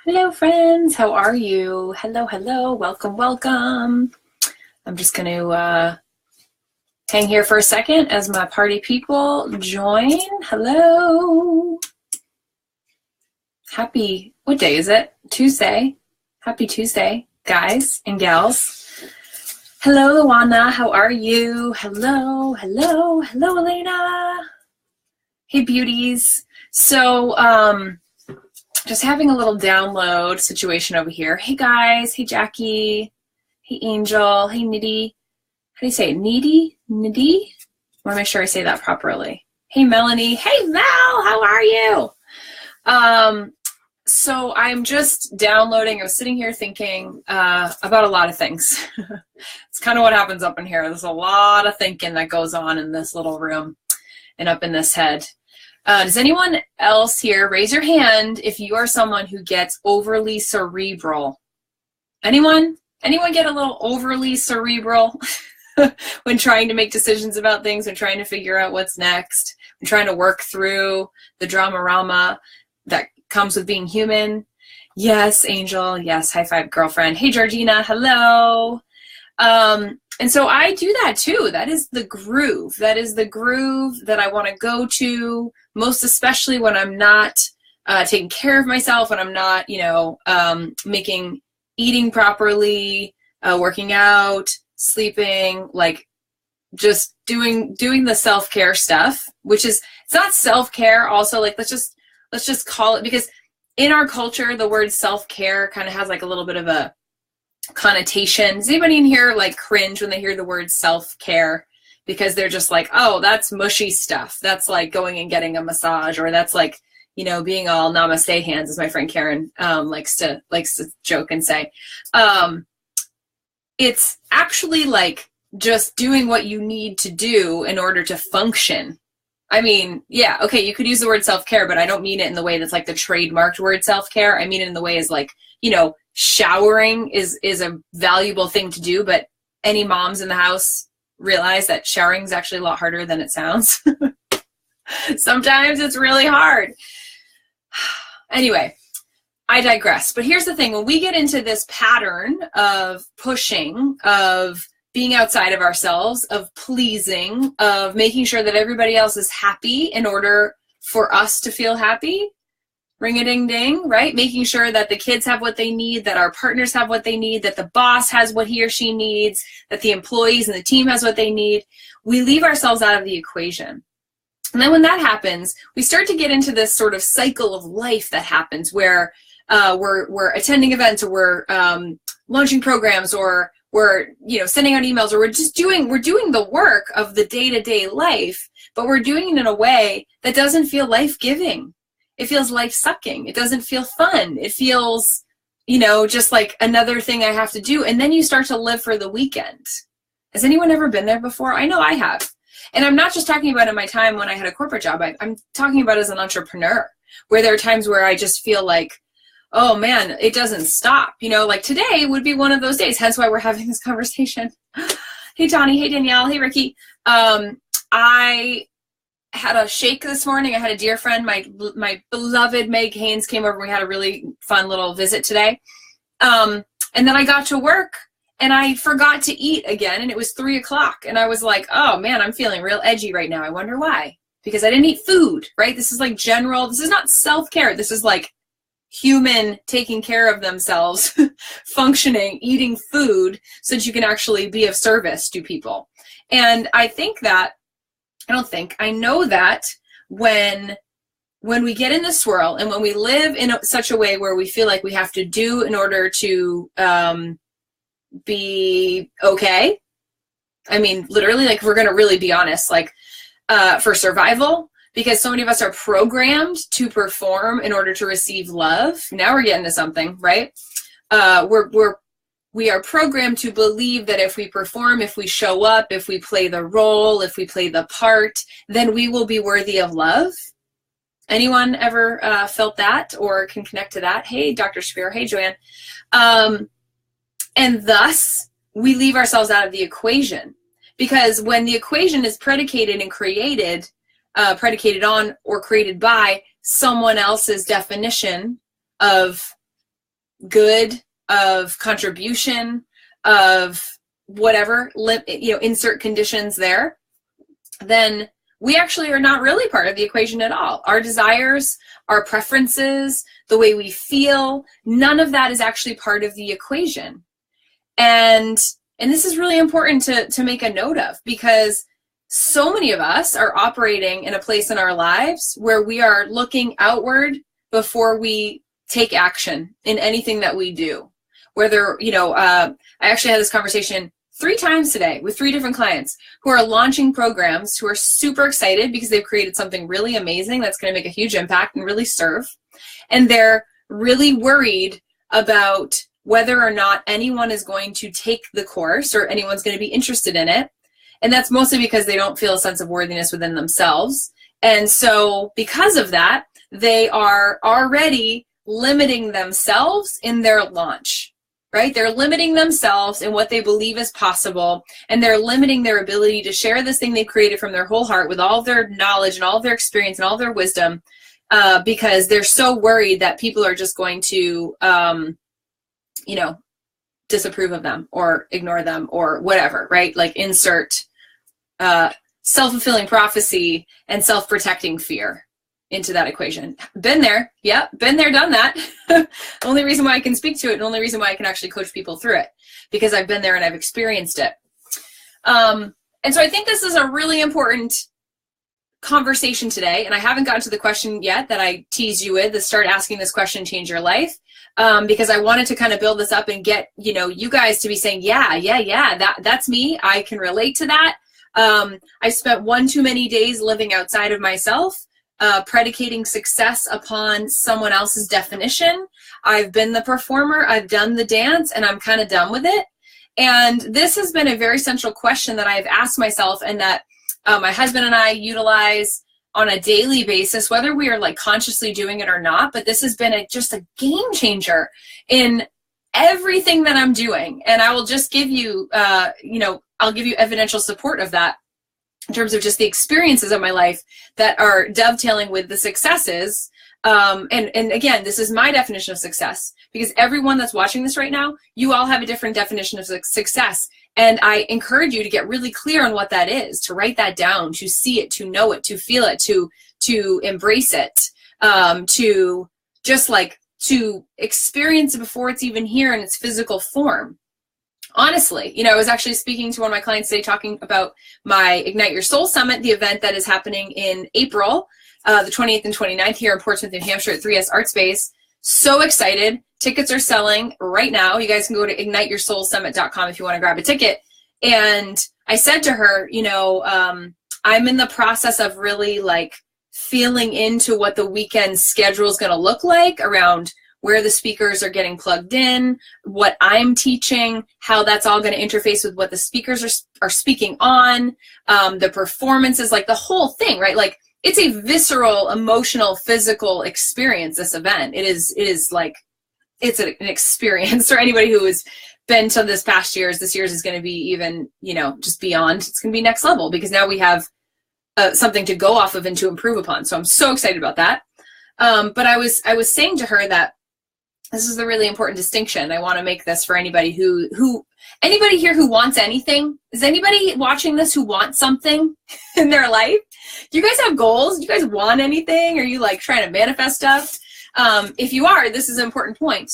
Hello, friends. How are you? Hello, hello. Welcome, welcome. I'm just going to hang here for a second as my party people join. Hello. What day is it? Tuesday. Happy Tuesday, guys and gals. Hello, Luana. How are you? Hello, hello, hello, Elena. Hey, beauties. So, just having a little download situation over here. Hey guys, hey Jackie, hey Angel, hey Nitty. How do you say it? Nitty? Nitty? I want to make sure I say that properly. Hey Melanie, hey Val, how are you? So I'm just downloading. I was sitting here thinking about a lot of things. It's kind of what happens up in here. There's a lot of thinking that goes on in this little room and up in this head. Does anyone else here raise your hand if you are someone who gets overly cerebral? Anyone? Anyone get a little overly cerebral when trying to make decisions about things and trying to figure out what's next and trying to work through the drama-rama that comes with being human? Yes, Angel. Yes, high five, girlfriend. Hey, Georgina. Hello. And so I do that too. That is the groove. That is the groove that I want to go to, most especially when I'm not taking care of myself, when I'm not, eating properly, working out, sleeping, like just doing the self-care stuff, which is, it's not self-care also, like let's just call it, because in our culture, the word self-care kind of has like a little bit of a connotation. Does anybody in here like cringe when they hear the word self-care? Because they're just like, oh, that's mushy stuff. That's like going and getting a massage, or that's like, being all namaste hands, as my friend Karen likes to joke and say. It's actually like just doing what you need to do in order to function. I mean, yeah, okay, you could use the word self-care, but I don't mean it in the way that's like the trademarked word self-care. I mean it in the way as like, showering is a valuable thing to do, but any moms in the house realize that showering is actually a lot harder than it sounds. Sometimes it's really hard. Anyway, I digress. But here's the thing. When we get into this pattern of pushing, of being outside of ourselves, of pleasing, of making sure that everybody else is happy in order for us to feel happy, ring-a-ding-ding, right? Making sure that the kids have what they need, that our partners have what they need, that the boss has what he or she needs, that the employees and the team has what they need. We leave ourselves out of the equation. And then when that happens, we start to get into this sort of cycle of life that happens where we're attending events, or we're launching programs, or we're sending out emails, or we're doing the work of the day-to-day life, but we're doing it in a way that doesn't feel life-giving. It feels life-sucking. It doesn't feel fun. It feels, just like another thing I have to do. And then you start to live for the weekend. Has anyone ever been there before? I know I have. And I'm not just talking about in my time when I had a corporate job. I'm talking about as an entrepreneur, where there are times where I just feel like, oh man, it doesn't stop. Like today would be one of those days. Hence why we're having this conversation. Hey, Tawny. Hey, Danielle. Hey, Ricky. I had a shake this morning. I had a dear friend, my beloved Meg Haynes, came over. We had a really fun little visit today. And then I got to work and I forgot to eat again, and it was 3:00. And I was like, oh man, I'm feeling real edgy right now. I wonder why. Because I didn't eat food, right? This is like general, this is not self-care. This is like human taking care of themselves, functioning, eating food so that you can actually be of service to people. And I know that when we get in the swirl, and when we live in such a way where we feel like we have to do in order to be okay, I mean, literally, like, if we're going to really be honest, like for survival, because so many of us are programmed to perform in order to receive love. Now we're getting to something, right? We are programmed to believe that if we perform, if we show up, if we play the role, if we play the part, then we will be worthy of love. Anyone ever felt that or can connect to that? Hey, Dr. Shapiro. Hey, Joanne. And thus, we leave ourselves out of the equation. Because when the equation is predicated and created, predicated on or created by someone else's definition of good, of contribution, of whatever, insert conditions there, then we actually are not really part of the equation at all. Our desires, our preferences, the way we feel, none of that is actually part of the equation. And this is really important to make a note of, because so many of us are operating in a place in our lives where we are looking outward before we take action in anything that we do. Whether, I actually had this conversation 3 times today with 3 different clients who are launching programs, who are super excited because they've created something really amazing that's going to make a huge impact and really serve. And they're really worried about whether or not anyone is going to take the course or anyone's going to be interested in it. And that's mostly because they don't feel a sense of worthiness within themselves. And so because of that, they are already limiting themselves in their launch, right? They're limiting themselves in what they believe is possible, and they're limiting their ability to share this thing they've created from their whole heart with all of their knowledge and all of their experience and all of their wisdom, because they're so worried that people are just going to, disapprove of them or ignore them or whatever, right? Like insert self-fulfilling prophecy and self-protecting fear into that equation. Been there. Yep. Been there, done that. The only reason why I can speak to it, and the only reason why I can actually coach people through it, because I've been there and I've experienced it. And so I think this is a really important conversation today. And I haven't gotten to the question yet that I teased you with, to start asking this question, change your life. Because I wanted to kind of build this up and get, you guys to be saying, yeah, that's me. I can relate to that. I spent one too many days living outside of myself, predicating success upon someone else's definition. I've been the performer, I've done the dance, and I'm kind of done with it. And this has been a very central question that I've asked myself, and that my husband and I utilize on a daily basis, whether we are like consciously doing it or not. But this has been just a game changer in everything that I'm doing. And I will just give you, I'll give you evidential support of that in terms of just the experiences of my life that are dovetailing with the successes. And again, this is my definition of success, because everyone that's watching this right now, you all have a different definition of success. And I encourage you to get really clear on what that is, to write that down, to see it, to know it, to feel it, to embrace it, to experience it before it's even here in its physical form. Honestly, I was actually speaking to one of my clients today, talking about my Ignite Your Soul Summit, the event that is happening in April, the 28th and 29th here in Portsmouth, New Hampshire at 3S Art Space. So excited. Tickets are selling right now. You guys can go to igniteyoursoulsummit.com if you want to grab a ticket. And I said to her, I'm in the process of really feeling into what the weekend schedule is going to look like, around where the speakers are getting plugged in, what I'm teaching, how that's all going to interface with what the speakers are speaking on, the performances, the whole thing, right? It's a visceral, emotional, physical experience, this event. It's an experience for anybody who has been to this past year's. This year's is going to be even, just beyond. It's going to be next level, because now we have something to go off of and to improve upon. So I'm so excited about that. But I was saying to her that this is a really important distinction. I want to make this for anybody anybody here who wants anything. Is anybody watching this who wants something in their life? Do you guys have goals? Do you guys want anything? Are you trying to manifest stuff? If you are, this is an important point.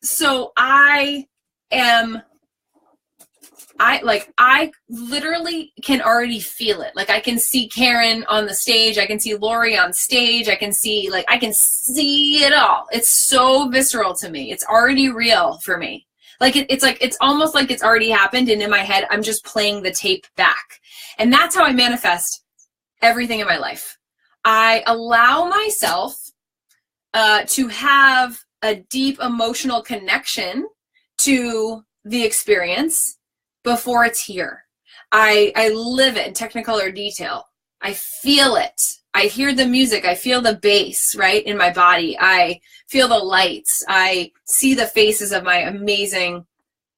So I literally can already feel it. I can see Karen on the stage. I can see Lori on stage. I can see, I can see it all. It's so visceral to me. It's already real for me. It's almost like it's already happened. And in my head, I'm just playing the tape back. And that's how I manifest everything in my life. I allow myself to have a deep emotional connection to the experience before it's here. I live it in technicolor detail. I feel it. I hear the music. I feel the bass, right, in my body. I feel the lights. I see the faces of my amazing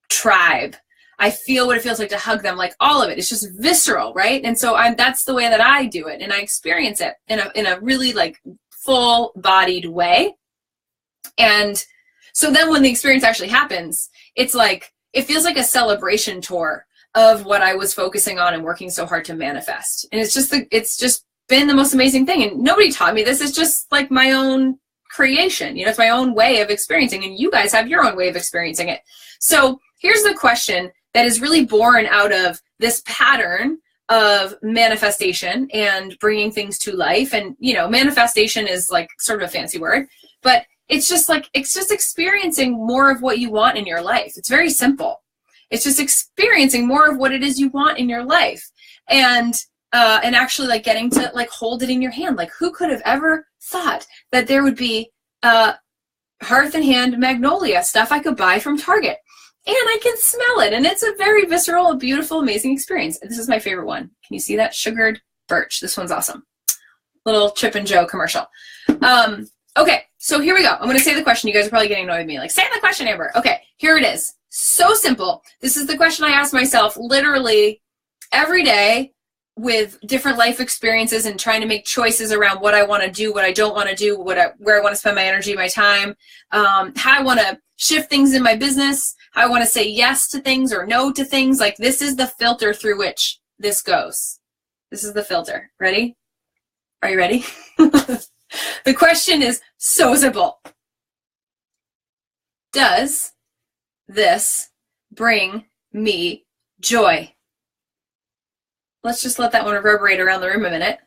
tribe. I feel what it feels like to hug them, all of it. It's just visceral, right? And so that's the way that I do it, and I experience it in a really full-bodied way. And So then when the experience actually happens, it's like, it feels like a celebration tour of what I was focusing on and working so hard to manifest. And it's just been the most amazing thing. And nobody taught me this. It's just like my own creation. You know, it's my own way of experiencing, and you guys have your own way of experiencing it. So here's the question that is really born out of this pattern of manifestation and bringing things to life. And, you know, manifestation is like sort of a fancy word, but it's just experiencing more of what you want in your life. It's very simple. It's just experiencing more of what it is you want in your life. And actually like getting to like hold it in your hand. Like, who could have ever thought that there would be hearth and hand magnolia stuff I could buy from Target, and I can smell it, and it's a very visceral, beautiful, amazing experience. This is my favorite one. Can you see that? Sugared birch. This one's awesome. Little Chip and Joe commercial. Okay, so here we go. I'm going to say the question. You guys are probably getting annoyed with me. Like, say the question, Amber. Okay, here it is. So simple. This is the question I ask myself literally every day with different life experiences and trying to make choices around what I want to do, what I don't want to do, where I want to spend my energy, my time, how I want to shift things in my business, how I want to say yes to things or no to things. Like, this is the filter through which this goes. This is the filter. Ready? Are you ready? The question is so simple. Does this bring me joy? Let's just let that one reverberate around the room a minute.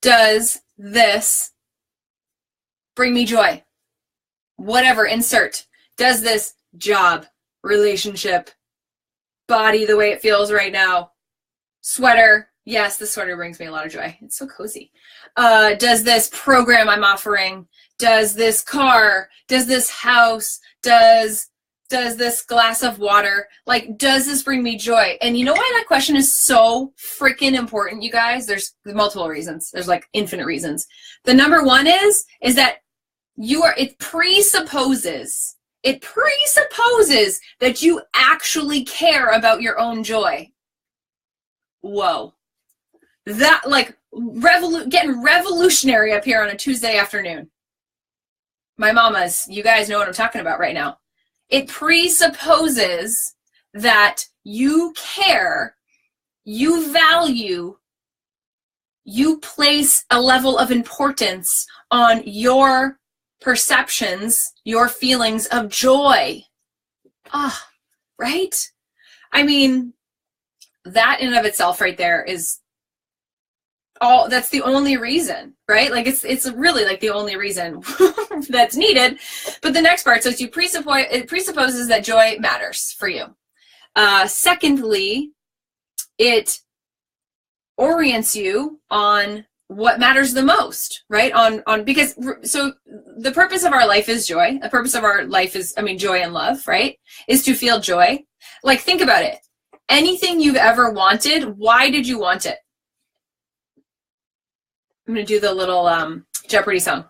Does this bring me joy? Whatever, insert. Does this job, relationship, body the way it feels right now, sweater? Yes, this sweater brings me a lot of joy. It's so cozy. Does this program I'm offering, does this car, does this house, does this glass of water, like, does this bring me joy? And you know why that question is so freaking important, you guys? There's multiple reasons. There's like infinite reasons. The number one is that it presupposes that you actually care about your own joy. Whoa. That, like, getting revolutionary up here on a Tuesday afternoon. My mamas, you guys know what I'm talking about right now. It presupposes that you care, you value, you place a level of importance on your perceptions, your feelings of joy. Ah, right? I mean, that in and of itself right there is that's the only reason, right? Like, it's really like the only reason that's needed. But the next part, so it presupposes that joy matters for you. Secondly, it orients you on what matters the most, right? Because so the purpose of our life is joy. The purpose of our life is, joy and love, right? Is to feel joy. Like, think about it. Anything you've ever wanted, why did you want it? I'm going to do the little Jeopardy song.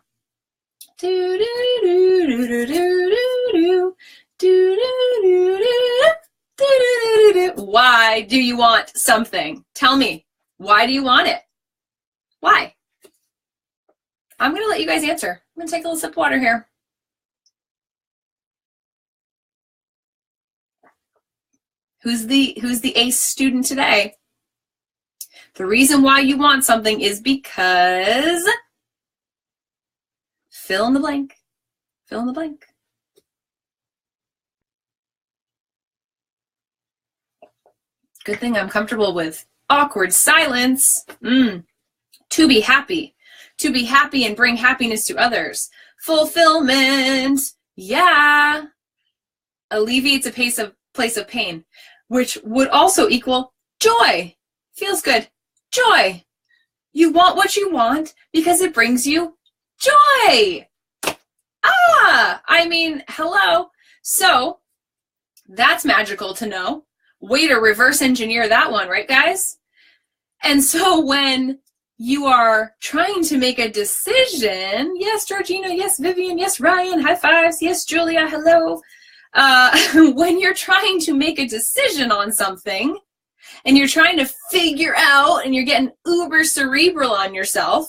Why do you want something? Tell me. Why do you want it? Why? I'm going to let you guys answer. I'm going to take a little sip of water here. Who's the ace student today? The reason why you want something is because fill in the blank. Fill in the blank. Good thing I'm comfortable with awkward silence. To be happy. To be happy and bring happiness to others. Fulfillment. Yeah. Alleviates a place of pain, which would also equal joy. Feels good. Joy. You want what you want because it brings you joy. Hello. So that's magical to know. Way to reverse engineer that one, right, guys? And so when you are trying to make a decision, yes, Georgina, yes, Vivian, yes, Ryan, high fives, yes, Julia, hello. When you're trying to make a decision on something, and you're trying to figure out, and you're getting uber cerebral on yourself,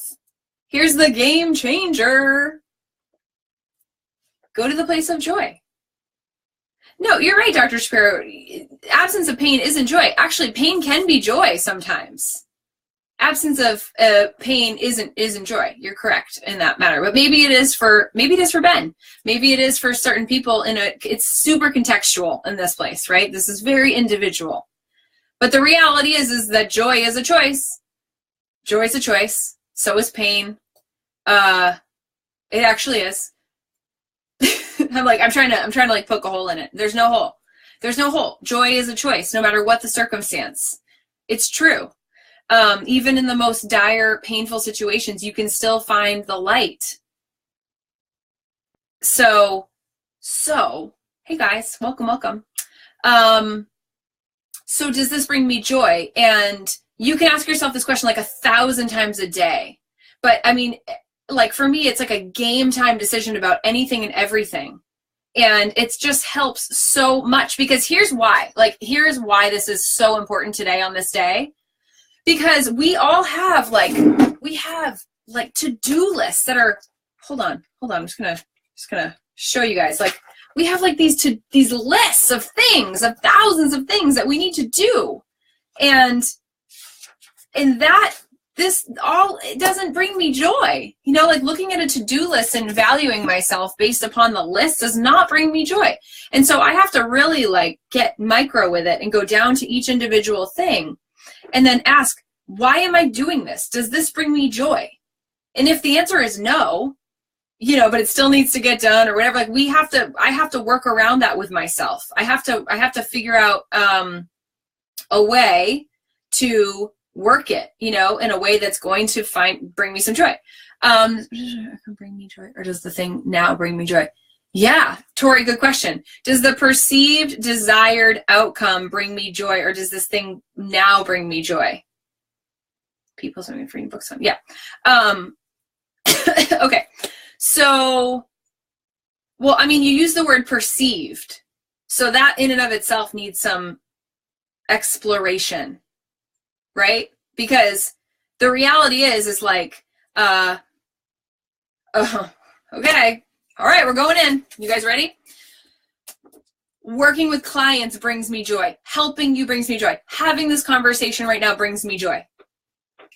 here's the game changer. Go to the place of joy. No, you're right, Dr. Shapiro. Absence of pain isn't joy. Actually, pain can be joy sometimes. Absence of pain isn't joy. You're correct in that matter. But maybe it is for Ben. Maybe it is for certain people. It's super contextual in this place, right? This is very individual. But the reality is that joy is a choice. Joy is a choice. So is pain. It actually is. I'm trying to like poke a hole in it. There's no hole. There's no hole. Joy is a choice, no matter what the circumstance. It's true. Even in the most dire, painful situations, you can still find the light. So, hey guys, welcome. So does this bring me joy? And you can ask yourself this question like 1,000 times a day. But I mean, like for me, it's like a game time decision about anything and everything. And it just helps so much, because here's why this is so important today on this day. Because we all have to-do lists that are, hold on. I'm just gonna show you guys. Like, we have like these lists of things, of thousands of things that we need to do. And that, it doesn't bring me joy. You know, like looking at a to-do list and valuing myself based upon the list does not bring me joy. And so I have to really like get micro with it and go down to each individual thing and then ask, why am I doing this? Does this bring me joy? And if the answer is no, you know, but it still needs to get done or whatever, like I have to work around that with myself. I have to figure out a way to work it, you know, in a way that's going to bring me some joy. Bring me joy, or does the thing now bring me joy? Yeah, Tori, good question. Does the perceived desired outcome bring me joy, or does this thing now bring me joy? People sending me free books on. Yeah. Okay. So, well, I mean, you use the word perceived. So that in and of itself needs some exploration, right? Because the reality is like, okay. All right, we're going in. You guys ready? Working with clients brings me joy. Helping you brings me joy. Having this conversation right now brings me joy.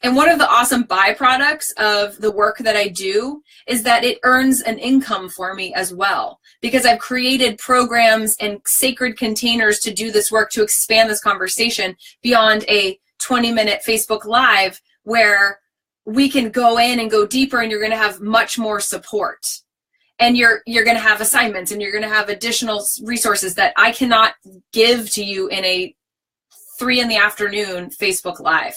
And one of the awesome byproducts of the work that I do is that it earns an income for me as well, because I've created programs and sacred containers to do this work, to expand this conversation beyond a 20-minute Facebook Live, where we can go in and go deeper, and you're going to have much more support. And you're going to have assignments, and you're going to have additional resources that I cannot give to you in a 3 p.m. Facebook Live.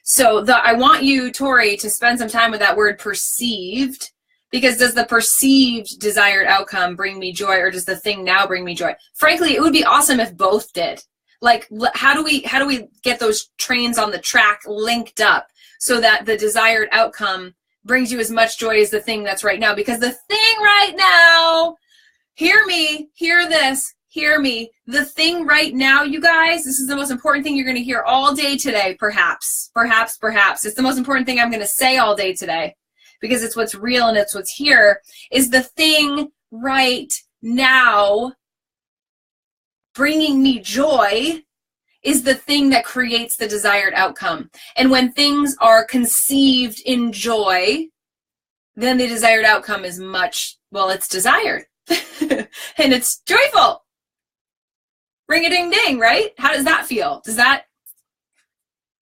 So I want you, Tori, to spend some time with that word perceived, because does the perceived desired outcome bring me joy, or does the thing now bring me joy? Frankly, it would be awesome if both did. Like, how do we get those trains on the track linked up so that the desired outcome brings you as much joy as the thing that's right now? Because the thing right now, hear me, hear this, hear me. The thing right now, you guys, this is the most important thing you're going to hear all day today, perhaps. It's the most important thing I'm going to say all day today, because it's what's real and it's what's here, is the thing right now bringing me joy is the thing that creates the desired outcome. And when things are conceived in joy, then the desired outcome is it's desired and it's joyful. Ring-a-ding-ding, right? How does that feel? Does that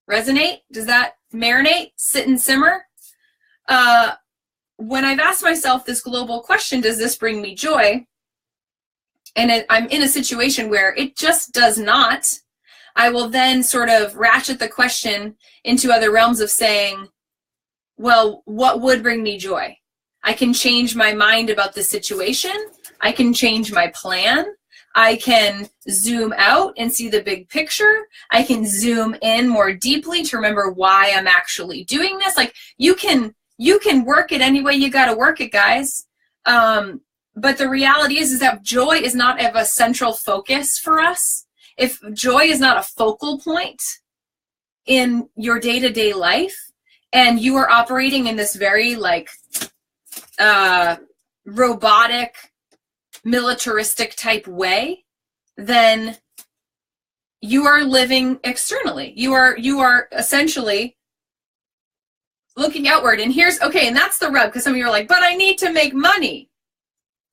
resonate? Does that marinate, sit and simmer? When I've asked myself this global question, does this bring me joy? And I'm in a situation where it just does not, I will then sort of ratchet the question into other realms of saying, well, what would bring me joy? I can change my mind about the situation. I can change my plan. I can zoom out and see the big picture. I can zoom in more deeply to remember why I'm actually doing this. Like, you can work it any way you got to work it, guys. But the reality is that joy is not of a central focus for us. If joy is not a focal point in your day-to-day life, and you are operating in this very like robotic, militaristic type way, then you are living externally. You are essentially looking outward. And and that's the rub, because some of you are like, but I need to make money.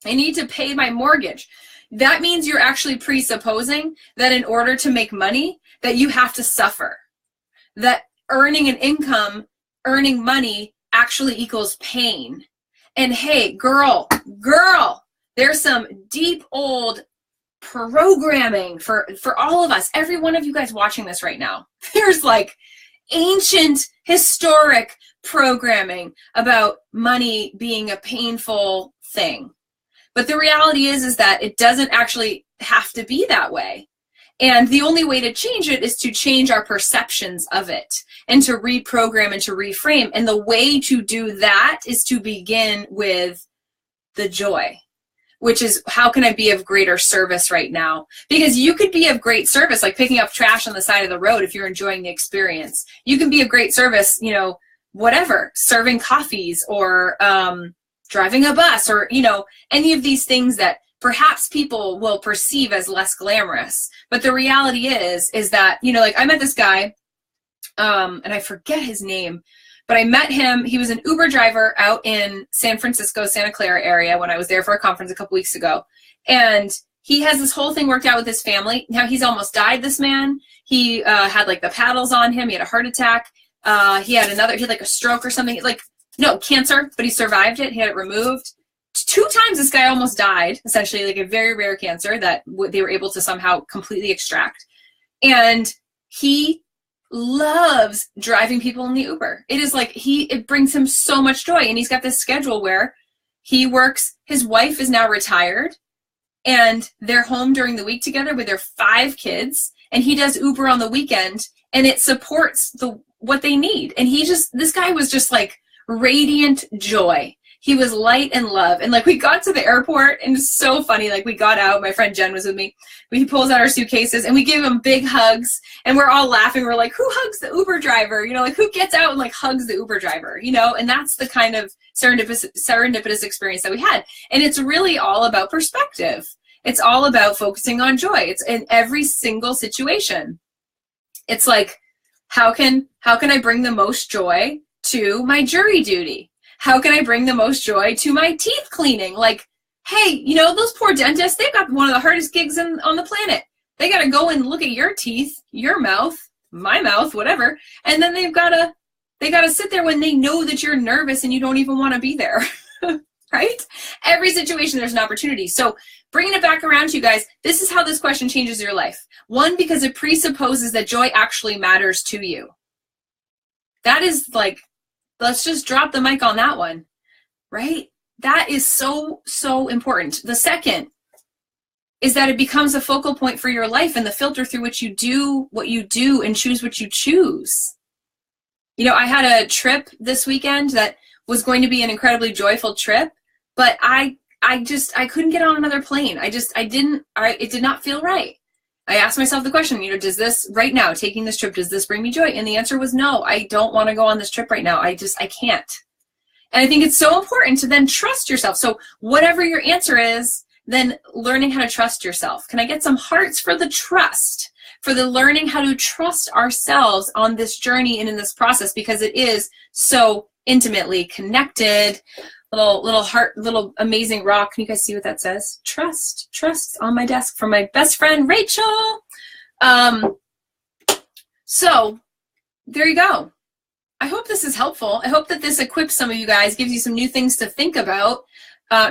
I need to pay my mortgage. That means you're actually presupposing that in order to make money, that you have to suffer. That earning an income, earning money actually equals pain. And hey, girl, there's some deep old programming for all of us, every one of you guys watching this right now. There's like ancient, historic programming about money being a painful thing. But the reality is that it doesn't actually have to be that way. And the only way to change it is to change our perceptions of it and to reprogram and to reframe. And the way to do that is to begin with the joy, which is, how can I be of greater service right now? Because you could be of great service, like picking up trash on the side of the road if you're enjoying the experience. You can be of great service, whatever, serving coffees or driving a bus or, any of these things that perhaps people will perceive as less glamorous. But the reality is that, like I met this guy, and I forget his name, but I met him. He was an Uber driver out in San Francisco, Santa Clara area when I was there for a conference a couple weeks ago. And he has this whole thing worked out with his family. Now he's almost died, this man. He had like the paddles on him. He had a heart attack. He had like a stroke or something, cancer, but he survived it. He had it removed. 2 times this guy almost died, essentially, like a very rare cancer that they were able to somehow completely extract. And he loves driving people in the Uber. It is like it brings him so much joy. And he's got this schedule where he works, his wife is now retired, and they're home during the week together with their 5 kids, and he does Uber on the weekend, and it supports what they need. And this guy was just like radiant joy. He was light and love. And like we got to the airport, and it's so funny. Like we got out, my friend Jen was with me. He pulls out our suitcases and we give him big hugs, and we're all laughing. We're like, who hugs the Uber driver? Like who gets out and like hugs the Uber driver? And that's the kind of serendipitous experience that we had. And it's really all about perspective. It's all about focusing on joy. It's in every single situation. It's like, how can I bring the most joy to my jury duty? How can I bring the most joy to my teeth cleaning? Like, hey, those poor dentists, they've got one of the hardest gigs on the planet. They got to go and look at your teeth, your mouth, my mouth, whatever. And then they got to sit there when they know that you're nervous and you don't even want to be there, right? Every situation, there's an opportunity. So bringing it back around to you guys, this is how this question changes your life. 1, because it presupposes that joy actually matters to you. That is like, let's just drop the mic on that one, right? That is so, so important. The second is that it becomes a focal point for your life and the filter through which you do what you do and choose what you choose. I had a trip this weekend that was going to be an incredibly joyful trip, but I couldn't get on another plane. It did not feel right. I asked myself the question, does this right now, taking this trip, does this bring me joy? And the answer was no, I don't want to go on this trip right now. I can't. And I think it's so important to then trust yourself. So whatever your answer is, then learning how to trust yourself. Can I get some hearts for the trust, for the learning how to trust ourselves on this journey and in this process, because it is so intimately connected. Little heart, little amazing rock. Can you guys see what that says? Trust on my desk from my best friend, Rachel. So there you go. I hope this is helpful. I hope that this equips some of you guys, gives you some new things to think about.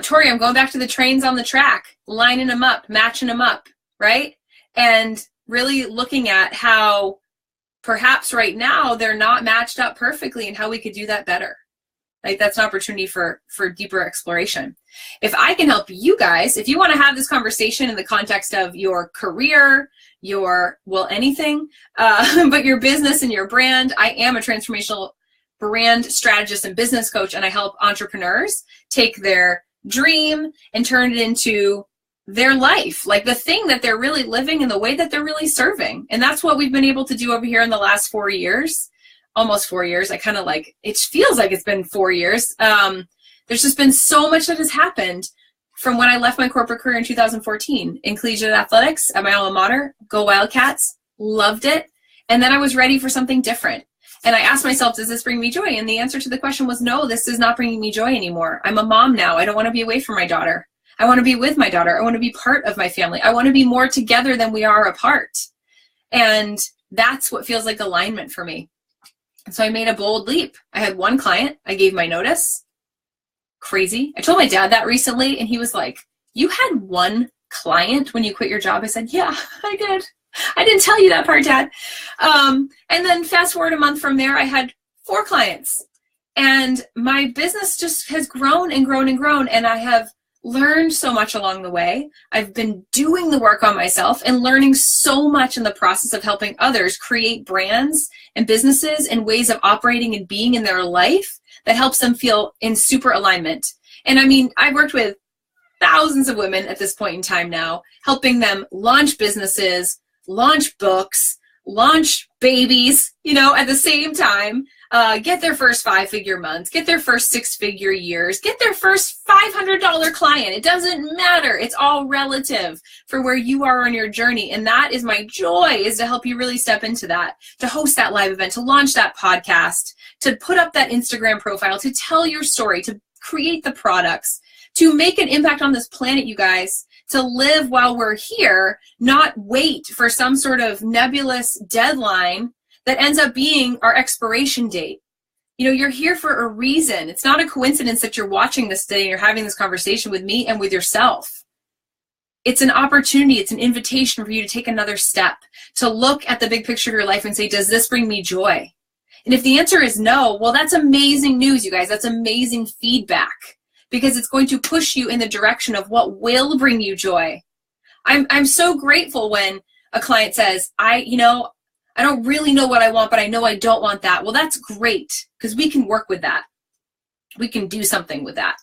Tori, I'm going back to the trains on the track, lining them up, matching them up, right? And really looking at how perhaps right now they're not matched up perfectly and how we could do that better. Like that's an opportunity for deeper exploration. If I can help you guys, if you want to have this conversation in the context of your career, anything, but your business and your brand, I am a transformational brand strategist and business coach, and I help entrepreneurs take their dream and turn it into their life, like the thing that they're really living and the way that they're really serving. And that's what we've been able to do over here in the last 4 years. Almost 4 years. It feels like it's been 4 years. There's just been so much that has happened from when I left my corporate career in 2014 in collegiate athletics at my alma mater, go Wildcats, loved it. And then I was ready for something different. And I asked myself, does this bring me joy? And the answer to the question was, no, this is not bringing me joy anymore. I'm a mom now. I don't want to be away from my daughter. I want to be with my daughter. I want to be part of my family. I want to be more together than we are apart. And that's what feels like alignment for me. And so I made a bold leap. I had one client. I gave my notice. Crazy. I told my dad that recently, and he was like, you had one client when you quit your job? I said, yeah, I did. I didn't tell you that part, Dad. And then fast forward a month from there, I had 4 clients. And my business just has grown and grown and grown. And I have learned so much along the way. I've been doing the work on myself and learning so much in the process of helping others create brands and businesses and ways of operating and being in their life that helps them feel in super alignment. And I mean, I've worked with thousands of women at this point in time now, helping them launch businesses, launch books, launch babies, at the same time, get their first 5-figure months, get their first 6-figure years, get their first $500 client. It doesn't matter. It's all relative for where you are on your journey. And that is my joy, is to help you really step into that, to host that live event, to launch that podcast, to put up that Instagram profile, to tell your story, to create the products, to make an impact on this planet, you guys, to live while we're here, not wait for some sort of nebulous deadline that ends up being our expiration date. You're here for a reason. It's not a coincidence that you're watching this today and you're having this conversation with me and with yourself. It's an opportunity. It's an invitation for you to take another step, to look at the big picture of your life and say, does this bring me joy? And if the answer is no, well, that's amazing news, you guys. That's amazing feedback, because it's going to push you in the direction of what will bring you joy. I'm so grateful when a client says, I don't really know what I want, but I know I don't want that. Well, that's great, because we can work with that. We can do something with that.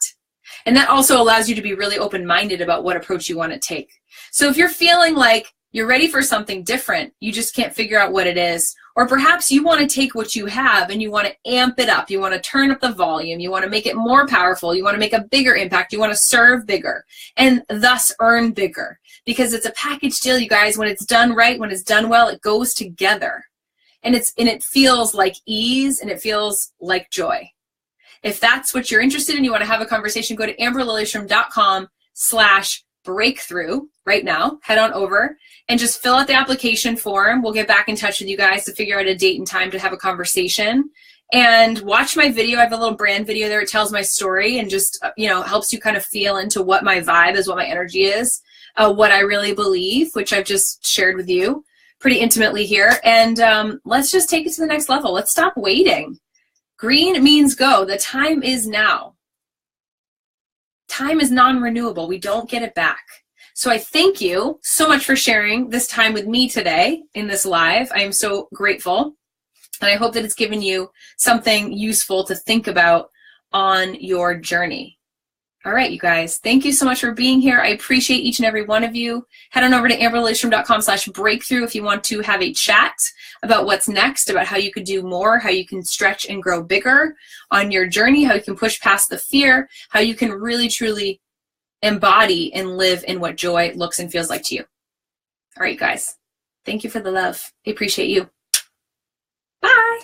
And that also allows you to be really open-minded about what approach you want to take. So if you're feeling like you're ready for something different, you just can't figure out what it is, or perhaps you want to take what you have and you want to amp it up, you want to turn up the volume, you want to make it more powerful, you want to make a bigger impact, you want to serve bigger, and thus earn bigger. Because it's a package deal, you guys. When it's done right, when it's done well, it goes together. And it feels like ease, and it feels like joy. If that's what you're interested in, you want to have a conversation, go to amberlilyestrom.com/breakthrough right now. Head on over and just fill out the application form. We'll get back in touch with you guys to figure out a date and time to have a conversation. And watch my video. I have a little brand video there. It tells my story and just, helps you kind of feel into what my vibe is, what my energy is, what I really believe, which I've just shared with you pretty intimately here. And let's just take it to the next level. Let's stop waiting. Green means go. The time is now. Time is non-renewable. We don't get it back. So I thank you so much for sharing this time with me today in this live. I am so grateful. And I hope that it's given you something useful to think about on your journey. All right, you guys, thank you so much for being here. I appreciate each and every one of you. Head on over to amberlilyestrom.com/breakthrough if you want to have a chat about what's next, about how you could do more, how you can stretch and grow bigger on your journey, how you can push past the fear, how you can really, truly embody and live in what joy looks and feels like to you. All right, guys, thank you for the love. I appreciate you. Bye.